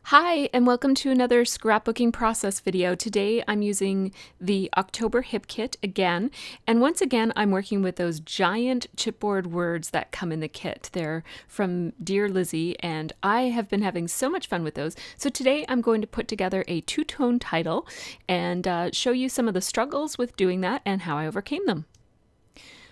Hi, and welcome to another scrapbooking process video. Today I'm using the October Hip Kit again, and once again I'm working with those giant chipboard words that come in the kit. They're from Dear Lizzie, and I have been having so much fun with those. So today I'm going to put together a two-tone title and show you some of the struggles with doing that and how I overcame them.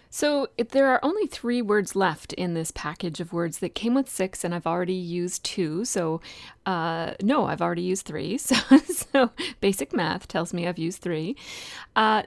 So there are only 3 words left in this package of words that came with 6, and I've already used 2. So no, I've already used 3. So basic math tells me I've used 3.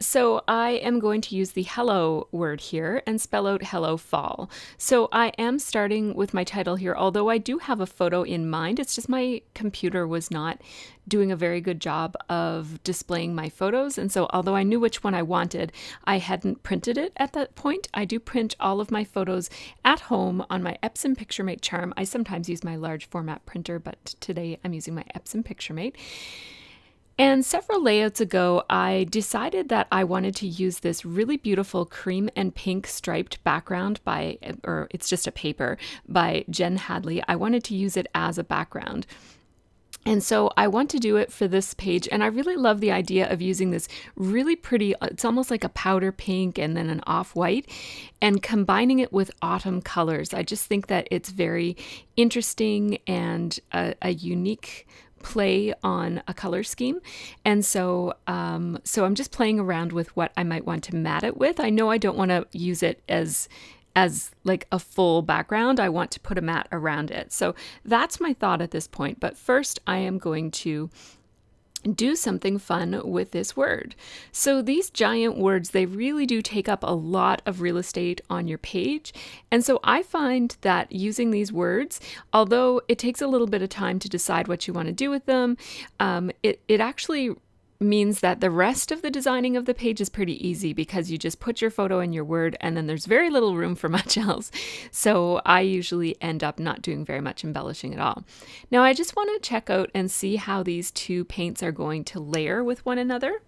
So I am going to use the hello word here and spell out hello fall. So I am starting with my title here, although I do have a photo in mind. It's just my computer was not doing a very good job of displaying my photos, and so although I knew which one I wanted, I hadn't printed it at that point. I do print all of my photos at home on my Epson PictureMate charm. I sometimes use my large format printer, but today I'm using my Epson PictureMate. And several layouts ago, I decided that I wanted to use this really beautiful cream and pink striped background or it's just a paper, by Jen Hadley. I wanted to use it as a background. And so I want to do it for this page, and I really love the idea of using this really pretty, it's almost like a powder pink and then an off-white, and combining it with autumn colors. I just think that it's very interesting and a unique play on a color scheme. And so I'm just playing around with what I might want to mat it with. I know I don't want to use it as like a full background. I want to put a mat around it. So that's my thought at this point. But first I am going to do something fun with this word. So these giant words, they really do take up a lot of real estate on your page. And so I find that using these words, although it takes a little bit of time to decide what you want to do with them, it actually means that the rest of the designing of the page is pretty easy because you just put your photo in your word and then there's very little room for much else. So I usually end up not doing very much embellishing at all. Now I just want to check out and see how these 2 paints are going to layer with one another.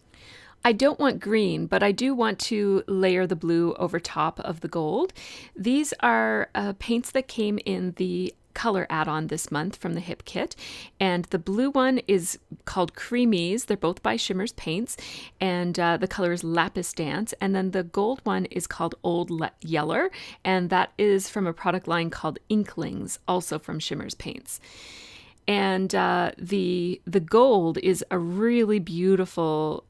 I don't want green, but I do want to layer the blue over top of the gold. These are paints that came in the color add-on this month from the Hip Kit, and the blue one is called Creamies. They're both by Shimmers Paints, and the color is Lapis Dance, and then the gold one is called Old Yeller, and that is from a product line called Inklings, also from Shimmers Paints. And the gold is a really beautiful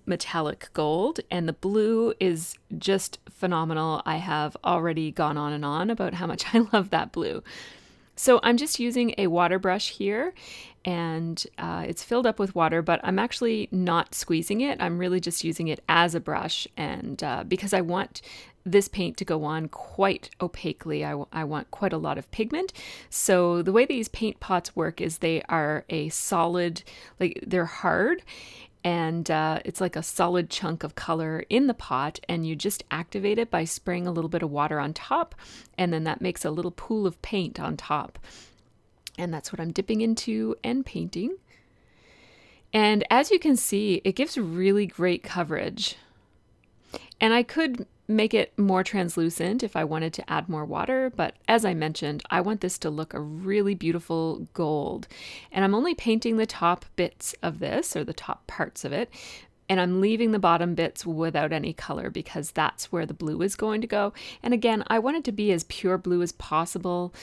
metallic gold, and the blue is just phenomenal. I have already gone on and on about how much I love that blue. So I'm just using a water brush here, and it's filled up with water, but I'm actually not squeezing it. I'm really just using it as a brush, and because I want this paint to go on quite opaquely. I want quite a lot of pigment. So the way these paint pots work is they are a solid, like they're hard, and it's like a solid chunk of color in the pot, and you just activate it by spraying a little bit of water on top, and then that makes a little pool of paint on top. And that's what I'm dipping into and painting. And as you can see, it gives really great coverage. And I could make it more translucent if I wanted to add more water, but as I mentioned, I want this to look a really beautiful gold. And I'm only painting the top bits of this, or the top parts of it, and I'm leaving the bottom bits without any color because that's where the blue is going to go. And again, I want it to be as pure blue as possible.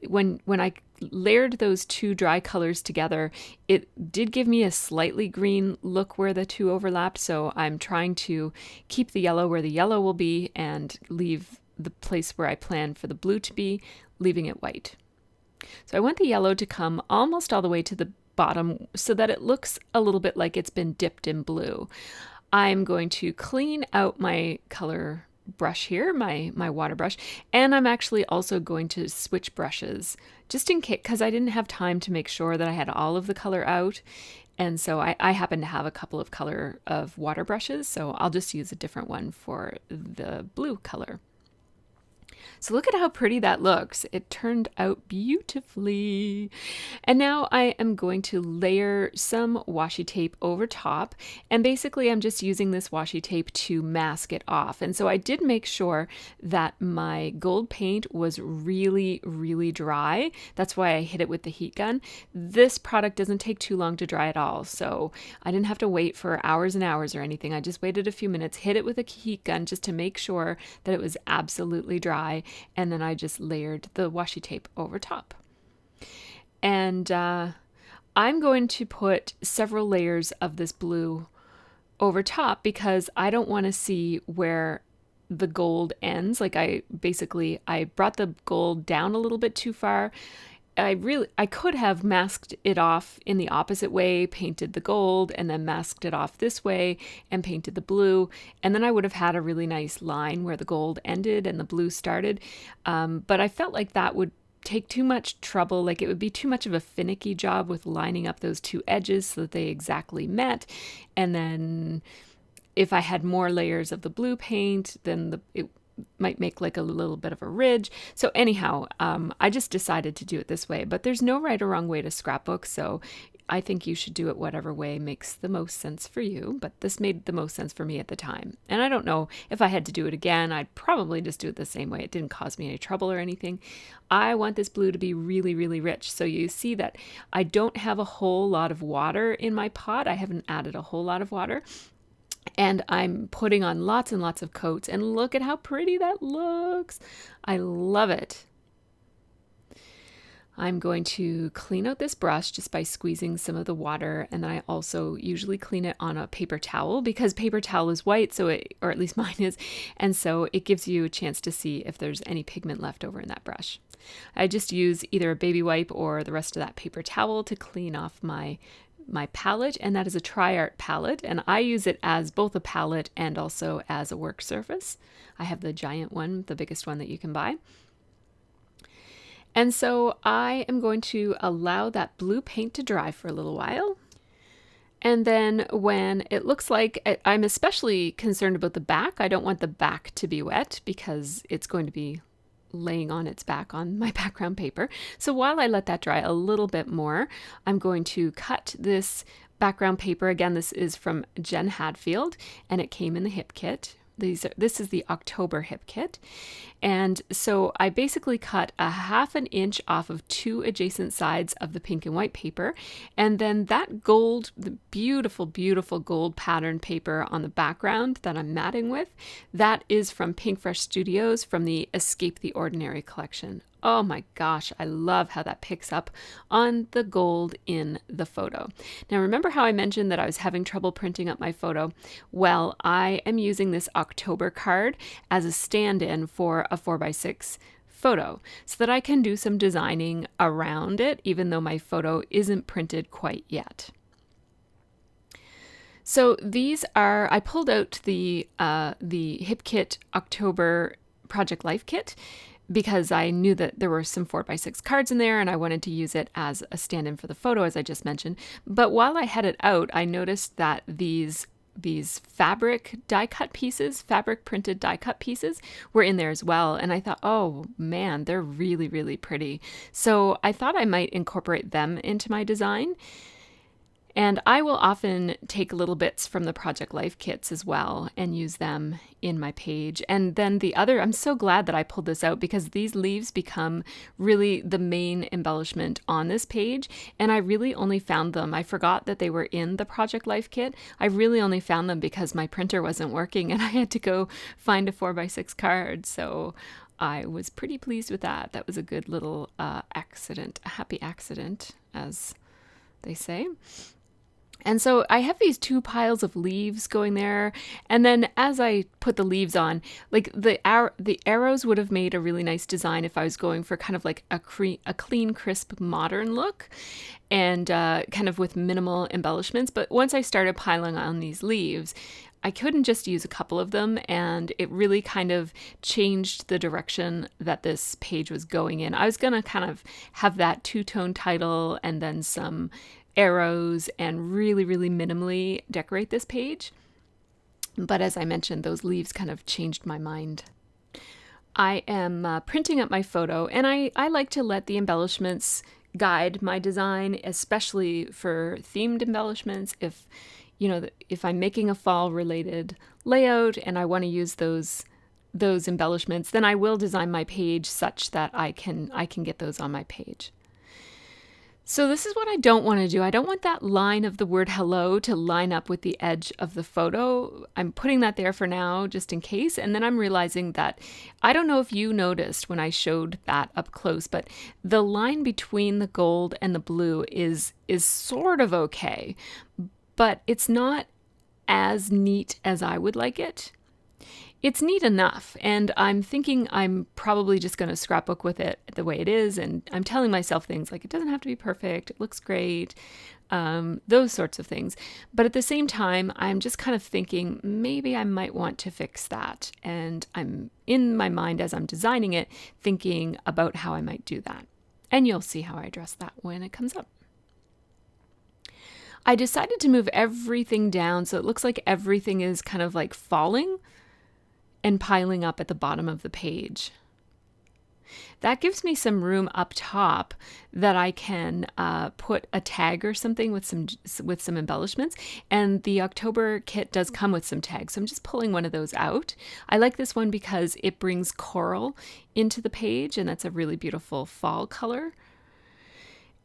When I layered those 2 dry colors together, it did give me a slightly green look where the 2 overlapped, so I'm trying to keep the yellow where the yellow will be and leave the place where I plan for the blue to be, leaving it white. So I want the yellow to come almost all the way to the bottom so that it looks a little bit like it's been dipped in blue. I'm going to clean out my color brush here, my water brush, and I'm actually also going to switch brushes just in case, because I didn't have time to make sure that I had all of the color out, and so I happen to have a couple of water brushes, so I'll just use a different one for the blue color. So look at how pretty that looks. It turned out beautifully. And now I am going to layer some washi tape over top. And basically I'm just using this washi tape to mask it off. And so I did make sure that my gold paint was really, really dry. That's why I hit it with the heat gun. This product doesn't take too long to dry at all. So I didn't have to wait for hours and hours or anything. I just waited a few minutes, hit it with a heat gun just to make sure that it was absolutely dry. And then I just layered the washi tape over top. And I'm going to put several layers of this blue over top because I don't want to see where the gold ends. Like I brought the gold down a little bit too far. I could have masked it off in the opposite way, painted the gold, and then masked it off this way and painted the blue. And then I would have had a really nice line where the gold ended and the blue started. But I felt like that would take too much trouble. Like it would be too much of a finicky job with lining up those two edges so that they exactly met. And then if I had more layers of the blue paint, then it might make like a little bit of a ridge. So anyhow, I just decided to do it this way, but there's no right or wrong way to scrapbook. So I think you should do it whatever way makes the most sense for you. But this made the most sense for me at the time. And I don't know if I had to do it again, I'd probably just do it the same way. It didn't cause me any trouble or anything. I want this blue to be really, really rich. So you see that I don't have a whole lot of water in my pot. I haven't added a whole lot of water. And I'm putting on lots and lots of coats, and look at how pretty that looks. I love it. I'm going to clean out this brush just by squeezing some of the water, and then I also usually clean it on a paper towel because paper towel is white, or at least mine is, and so it gives you a chance to see if there's any pigment left over in that brush. I just use either a baby wipe or the rest of that paper towel to clean off my palette, and that is a Tri-Art palette, and I use it as both a palette and also as a work surface. I have the giant one, the biggest one that you can buy. And so I am going to allow that blue paint to dry for a little while. And then when it looks like, I'm especially concerned about the back. I don't want the back to be wet because it's going to be laying on its back on my background paper. So while I let that dry a little bit more, I'm going to cut this background paper. Again, this is from Jen Hadfield, and it came in the hip kit. This is the October hip kit. And so I basically cut a 1/2 inch off of 2 adjacent sides of the pink and white paper. And then that gold, the beautiful, beautiful gold pattern paper on the background that I'm matting with, that is from Pink Fresh Studios from the Escape the Ordinary collection. Oh my gosh, I love how that picks up on the gold in the photo. Now remember how I mentioned that I was having trouble printing up my photo? Well, I am using this October card as a stand-in for a 4x6 photo so that I can do some designing around it, even though my photo isn't printed quite yet. So these are, I pulled out the Hip Kit October Project Life Kit because I knew that there were some 4x6 cards in there and I wanted to use it as a stand-in for the photo, as I just mentioned. But while I had it out, I noticed that these fabric die-cut pieces, fabric printed die-cut pieces were in there as well. And I thought, oh man, they're really, really pretty. So I thought I might incorporate them into my design. And I will often take little bits from the Project Life kits as well and use them in my page. And then I'm so glad that I pulled this out because these leaves become really the main embellishment on this page. And I really only found them, I forgot that they were in the Project Life kit. I really only found them because my printer wasn't working and I had to go find a 4x6 card. So I was pretty pleased with that. That was a good little accident, a happy accident, as they say. And so I have these 2 piles of leaves going there. And then as I put the leaves on, like the arrows would have made a really nice design if I was going for kind of like a clean, crisp, modern look and kind of with minimal embellishments. But once I started piling on these leaves, I couldn't just use a couple of them, and it really kind of changed the direction that this page was going in. I was going to kind of have that 2-tone title and then some arrows and really, really minimally decorate this page. But as I mentioned, those leaves kind of changed my mind. I am printing up my photo, and I like to let the embellishments guide my design, especially for themed embellishments. If if I'm making a fall related layout and I want to use those embellishments, then I will design my page such that I can get those on my page. So this is what I don't want to do. I don't want that line of the word hello to line up with the edge of the photo. I'm putting that there for now just in case. And then I'm realizing that, I don't know if you noticed when I showed that up close, but the line between the gold and the blue is sort of okay, but it's not as neat as I would like it. It's neat enough, and I'm thinking I'm probably just going to scrapbook with it the way it is, and I'm telling myself things like it doesn't have to be perfect, it looks great, those sorts of things. But at the same time, I'm just kind of thinking maybe I might want to fix that, and I'm in my mind as I'm designing it thinking about how I might do that. And you'll see how I address that when it comes up. I decided to move everything down so it looks like everything is kind of like falling and piling up at the bottom of the page. That gives me some room up top that I can put a tag or something with some embellishments. And the October kit does come with some tags, so I'm just pulling one of those out. I like this one because it brings coral into the page, and that's a really beautiful fall color.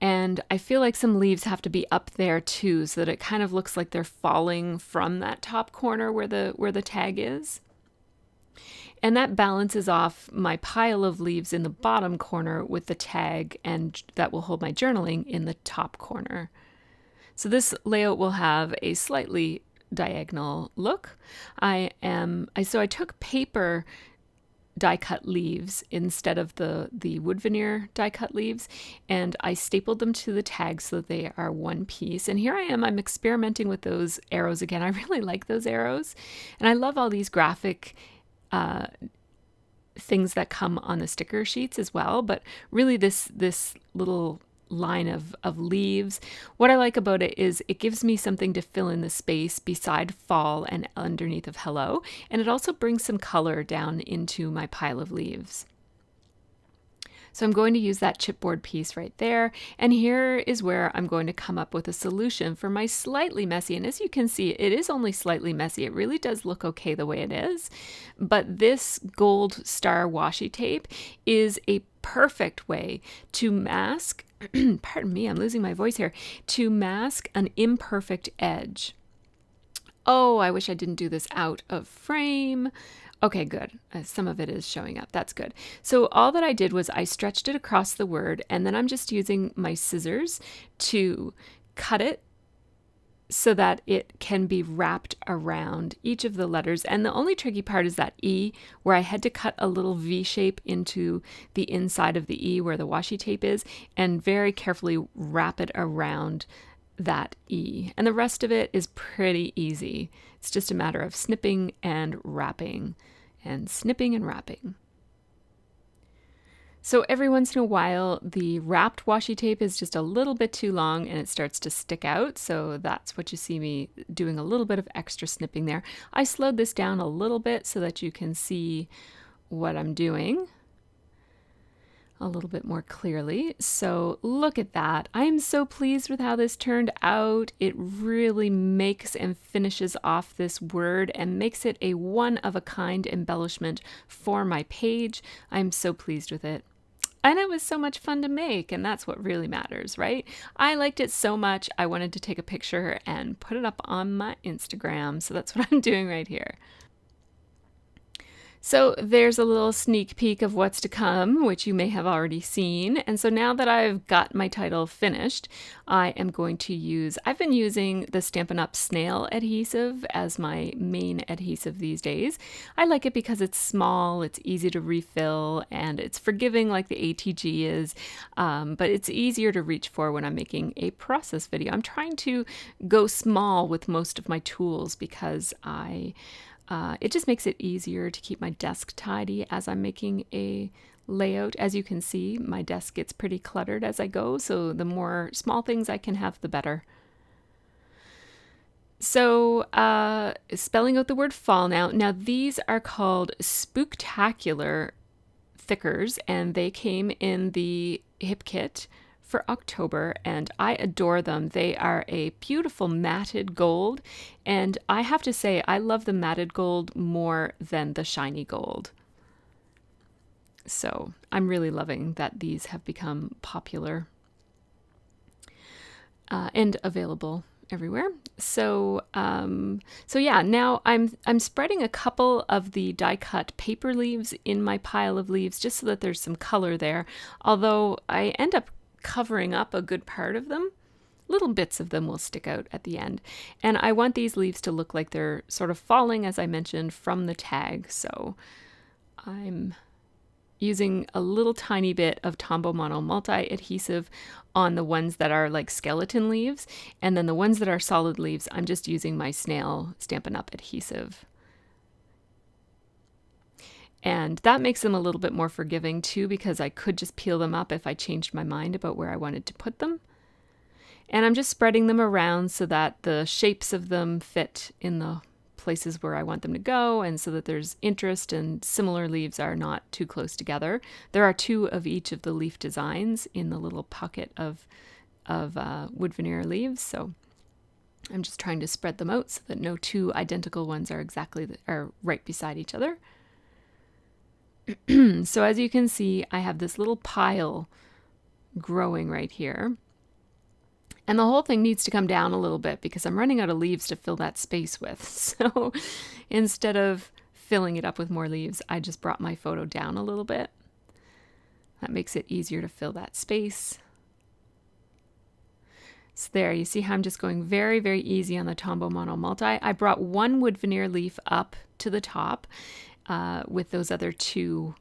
And I feel like some leaves have to be up there too, so that it kind of looks like they're falling from that top corner where the tag is. And that balances off my pile of leaves in the bottom corner with the tag, and that will hold my journaling in the top corner. So this layout will have a slightly diagonal look. So I took paper die cut leaves instead of the wood veneer die cut leaves, and I stapled them to the tag so that they are one piece. And here I'm experimenting with those arrows again. I really like those arrows, and I love all these graphic things that come on the sticker sheets as well, but really this little line of leaves, what I like about it is it gives me something to fill in the space beside fall and underneath of hello, and it also brings some color down into my pile of leaves. So I'm going to use that chipboard piece right there, and here is where I'm going to come up with a solution for my slightly messy, and as you can see, it is only slightly messy. It really does look okay the way it is, but this gold star washi tape is a perfect way to mask, pardon me, I'm losing my voice here, to mask an imperfect edge. Oh, I wish I didn't do this out of frame. Okay, good. Some of it is showing up. That's good. So all that I did was I stretched it across the word, and then I'm just using my scissors to cut it so that it can be wrapped around each of the letters. And the only tricky part is that E, where I had to cut a little V shape into the inside of the E where the washi tape is, and very carefully wrap it around that E. And the rest of it is pretty easy. It's just a matter of snipping and wrapping, and snipping and wrapping. So every once in a while, the wrapped washi tape is just a little bit too long and it starts to stick out. So that's what you see me doing, a little bit of extra snipping there. I slowed this down a little bit so that you can see what I'm doing a little bit more clearly. So look at that. I am so pleased with how this turned out. It really makes and finishes off this word and makes it a one-of-a-kind embellishment for my page. I'm so pleased with it. And it was so much fun to make, and that's what really matters, right? I liked it so much, I wanted to take a picture and put it up on my Instagram, so that's what I'm doing right here. So there's a little sneak peek of what's to come, which you may have already seen. And so now that I've got my title finished, I am going to I've been using the Stampin' Up! Snail adhesive as my main adhesive these days. I like it because it's small, it's easy to refill, and it's forgiving like the ATG is, but it's easier to reach for when I'm making a process video. I'm trying to go small with most of my tools because it just makes it easier to keep my desk tidy as I'm making a layout. As you can see, my desk gets pretty cluttered as I go, so the more small things I can have, the better. So spelling out the word fall now. Now these are called spooktacular thickers, and they came in the hip kit for October, and I adore them. They are a beautiful matted gold, and I have to say I love the matted gold more than the shiny gold. So I'm really loving that these have become popular and available everywhere. So yeah, now I'm spreading a couple of the die cut paper leaves in my pile of leaves just so that there's some color there. Although I end up covering up a good part of them, little bits of them will stick out at the end. And I want these leaves to look like they're sort of falling, as I mentioned, from the tag. So I'm using a little tiny bit of Tombow Mono multi-adhesive on the ones that are like skeleton leaves, and then the ones that are solid leaves, I'm just using my snail Stampin' Up! Adhesive. And that makes them a little bit more forgiving too, because I could just peel them up if I changed my mind about where I wanted to put them. And I'm just spreading them around so that the shapes of them fit in the places where I want them to go, and so that there's interest and similar leaves are not too close together. There are 2 of each of the leaf designs in the little pocket of wood veneer leaves, so I'm just trying to spread them out so that no 2 identical ones are right beside each other. So as you can see, I have this little pile growing right here. And the whole thing needs to come down a little bit because I'm running out of leaves to fill that space with. So instead of filling it up with more leaves, I just brought my photo down a little bit. That makes it easier to fill that space. So there, you see how I'm just going very, very easy on the Tombow Mono Multi. I brought 1 wood veneer leaf up to the top with those other 2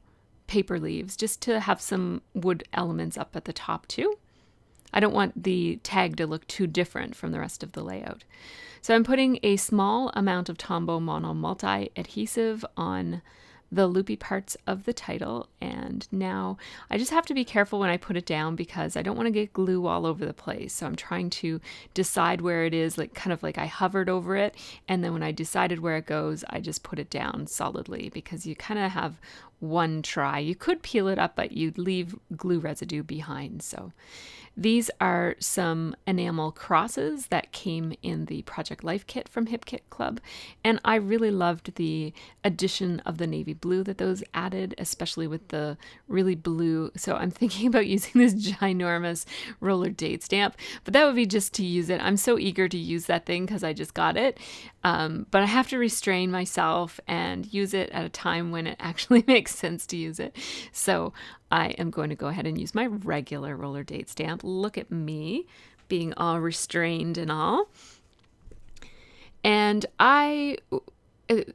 paper leaves, just to have some wood elements up at the top too. I don't want the tag to look too different from the rest of the layout. So I'm putting a small amount of Tombow Mono multi-adhesive on the loopy parts of the title, and now I just have to be careful when I put it down because I don't want to get glue all over the place. So I'm trying to decide where it is, like kind of like I hovered over it, and then when I decided where it goes, I just put it down solidly because you kind of have one try. You could peel it up, but you'd leave glue residue behind. So these are some enamel crosses that came in the Project Life kit from Hip Kit Club, and I really loved the addition of the navy blue that those added, especially with the really blue. So I'm thinking about using this ginormous roller date stamp, but that would be just to use it. I'm so eager to use that thing because I just got it, but I have to restrain myself and use it at a time when it actually makes sense to use it. So I am going to go ahead and use my regular roller date stamp. Look at me being all restrained and all. And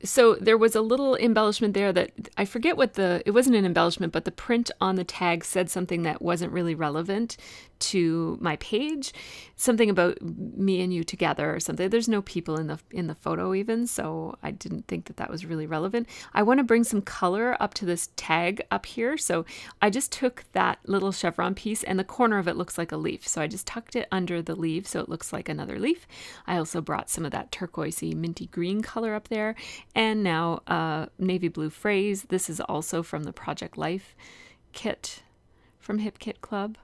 so there was a little embellishment there that I forget it wasn't an embellishment, but the print on the tag said something that wasn't really relevant to my page, something about me and you together or something. There's no people in the photo even, so I didn't think that was really relevant. I want to bring some color up to this tag up here, so I just took that little chevron piece and the corner of it looks like a leaf, so I just tucked it under the leaf so it looks like another leaf. I also brought some of that turquoisey minty green color up there, and now navy blue phrase. This is also from the Project Life kit from Hip Kit Club.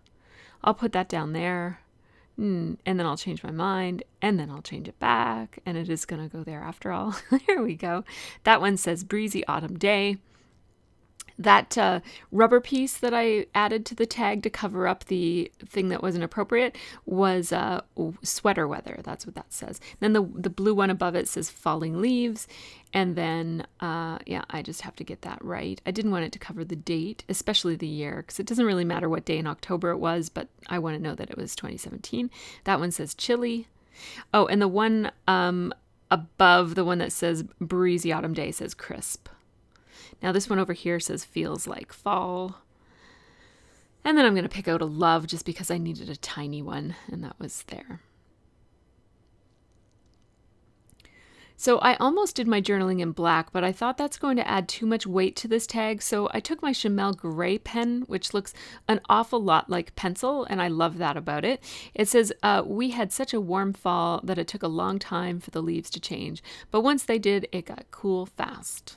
I'll put that down there, and then I'll change my mind, and then I'll change it back, and it is going to go there after all. There we go. That one says Breezy Autumn Day. That rubber piece that I added to the tag to cover up the thing that wasn't appropriate was sweater weather. That's what that says. Then the blue one above it says falling leaves. And then, yeah, I just have to get that right. I didn't want it to cover the date, especially the year, because it doesn't really matter what day in October it was, but I want to know that it was 2017. That one says chilly. Oh, and the one above the one that says breezy autumn day says crisp. Now this one over here says feels like fall. And then I'm going to pick out a love just because I needed a tiny one, and that was there. So I almost did my journaling in black, but I thought that's going to add too much weight to this tag. So I took my Chamel gray pen, which looks an awful lot like pencil, and I love that about it. It says, we had such a warm fall that it took a long time for the leaves to change, but once they did, it got cool fast.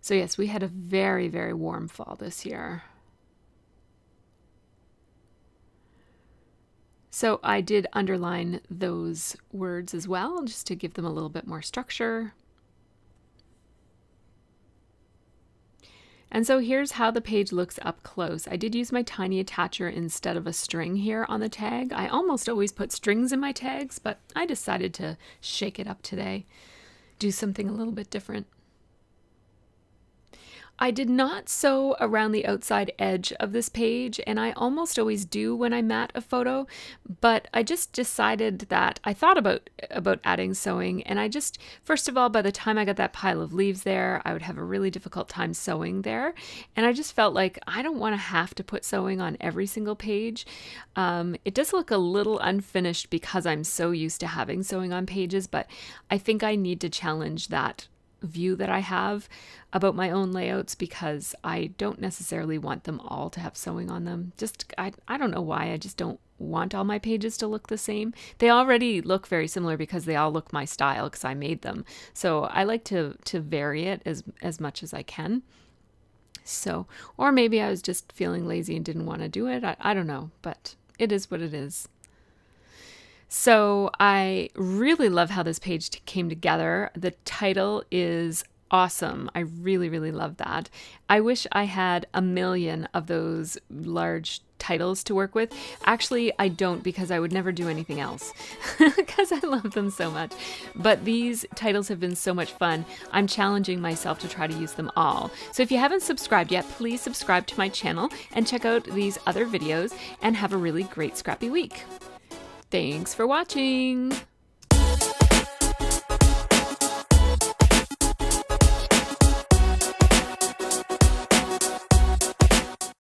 So yes, we had a very, very warm fall this year. So I did underline those words as well, just to give them a little bit more structure. And so here's how the page looks up close. I did use my tiny attacher instead of a string here on the tag. I almost always put strings in my tags, but I decided to shake it up today, do something a little bit different. I did not sew around the outside edge of this page, and I almost always do when I mat a photo, but I just decided that I thought about adding sewing, and I just, first of all, by the time I got that pile of leaves there, I would have a really difficult time sewing there, and I just felt like I don't want to have to put sewing on every single page. It does look a little unfinished because I'm so used to having sewing on pages, but I think I need to challenge that view that I have about my own layouts, because I don't necessarily want them all to have sewing on them. I don't know why, I just don't want all my pages to look the same. They already look very similar because they all look my style because I made them. So I like to vary it as much as I can. So, or maybe I was just feeling lazy and didn't want to do it. I don't know, but it is what it is. So I really love how this page came together. The title is awesome. I really, really love that. I wish I had a million of those large titles to work with. Actually, I don't, because I would never do anything else because I love them so much. But these titles have been so much fun. I'm challenging myself to try to use them all. So if you haven't subscribed yet, please subscribe to my channel and check out these other videos, and have a really great scrappy week. Thanks for watching!